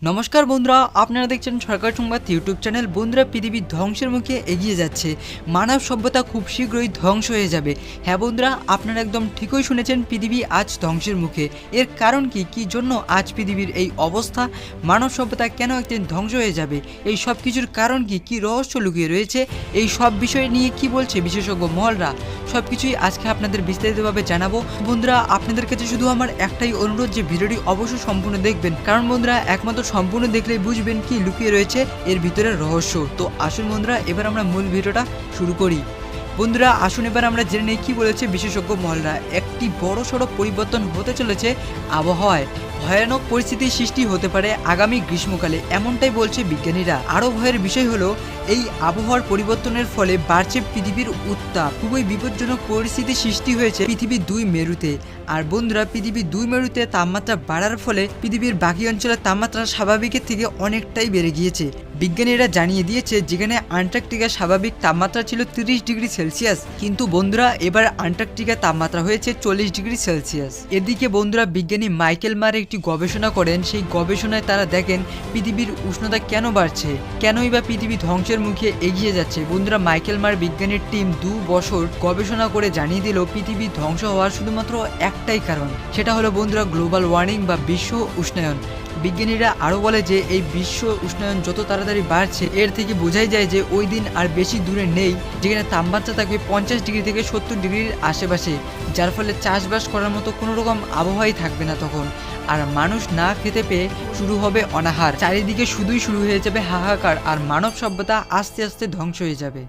নমস্কার বন্ধুরা, আপনারা দেখছেন সরকার সংবাদ ইউটিউব চ্যানেল। বন্ধুরা, পৃথিবী ধ্বংসের মুখে এগিয়ে যাচ্ছে, মানব সভ্যতা খুব শীঘ্রই ধ্বংস হয়ে যাবে। হ্যাঁ বন্ধুরা, আপনারা একদম ঠিকই শুনেছেন, পৃথিবী আজ ধ্বংসের মুখে। এর কারণ কি জন্য আজ পৃথিবীর এই অবস্থা, মানব সভ্যতা কেন একদিন ধ্বংস হয়ে যাবে, এই সব কিছুর কারণ কি রহস্য লুকিয়ে রয়েছে, এই সব বিষয় নিয়ে কি বলছে বিশেষজ্ঞ মহলরা, সব কিছুই আজকে আপনাদের বিস্তারিতভাবে জানাবো। বন্ধুরা, আপনাদের কাছে শুধু আমার একটাই অনুরোধ যে ভিডিওটি অবশ্যই সম্পূর্ণ দেখবেন, কারণ বন্ধুরা একমাত্র সম্পূর্ণ দেখলেই বুঝবেন কি লুকিয়ে রয়েছে এর ভিতরে রহস্য। তো আসুন বন্ধুরা, এবার আমরা মূল ভিডিওটা শুরু করি। বন্ধুরা আসুন এবার আমরা জেনে নিই কি বলেছে বিশেষজ্ঞ মহলরা। একটি বড় সড়ো পরিবর্তন হতে চলেছে আবহাওয়ায়, ভয়ানক পরিস্থিতির সৃষ্টি হতে পারে আগামী গ্রীষ্মকালে, এমনটাই বলছে বিজ্ঞানীরা। আরও ভয়ের বিষয় হলো এই আবহাওয়ার পরিবর্তনের ফলে বাড়ছে পৃথিবীর উত্তাপ। খুবই বিপজ্জনক পরিস্থিতি সৃষ্টি হয়েছে পৃথিবীর দুই মেরুতে। আর বন্ধুরা, পৃথিবীর দুই মেরুতে তাপমাত্রা বাড়ার ফলে পৃথিবীর বাকি অঞ্চলের তাপমাত্রা স্বাভাবিকের থেকে অনেকটাই বেড়ে গিয়েছে। বিজ্ঞানীরা জানিয়ে দিয়েছে যেখানে আন্টার্কটিকার স্বাভাবিক তাপমাত্রা ছিল 30 ডিগ্রি সেলসিয়াস, কিন্তু বন্ধুরা এবার আন্টার্কটিকার তাপমাত্রা হয়েছে 40 ডিগ্রি সেলসিয়াস। এদিকে বন্ধুরা, বিজ্ঞানী মাইকেল মার একটি গবেষণা করেন। সেই গবেষণায় তারা দেখেন পৃথিবীর উষ্ণতা কেন বাড়ছে, কেনই বা পৃথিবী ধ্বংসের মুখে এগিয়ে যাচ্ছে। বন্ধুরা, মাইকেল মার বিজ্ঞানীর টিম 2 বছর গবেষণা করে জানিয়ে দিল পৃথিবী ধ্বংস হওয়ার শুধুমাত্র একটাই কারণ, সেটা হলো বন্ধুরা গ্লোবাল ওয়ার্মিং বা বিশ্ব উষ্ণায়ন। বিজ্ঞানীরা আরও বলে যে এই বিশ্ব উষ্ণায়ন যত তাড়াতাড়ি বাড়ছে, এর থেকে বোঝাই যায় যে ওই দিন আর বেশি দূরে নেই যেখানে তাপমাত্রা থাকবে 50 ডিগ্রি থেকে 70 ডিগ্রির আশেপাশে, যার ফলে চাষবাস করার মতো কোনো রকম আবহাওয়াই থাকবে না তখন। আর মানুষ না খেতে পেয়ে শুরু হবে অনাহার, চারিদিকে শুধুই শুরু হয়ে যাবে হাহাকার, আর মানব সভ্যতা আস্তে আস্তে ধ্বংস হয়ে যাবে।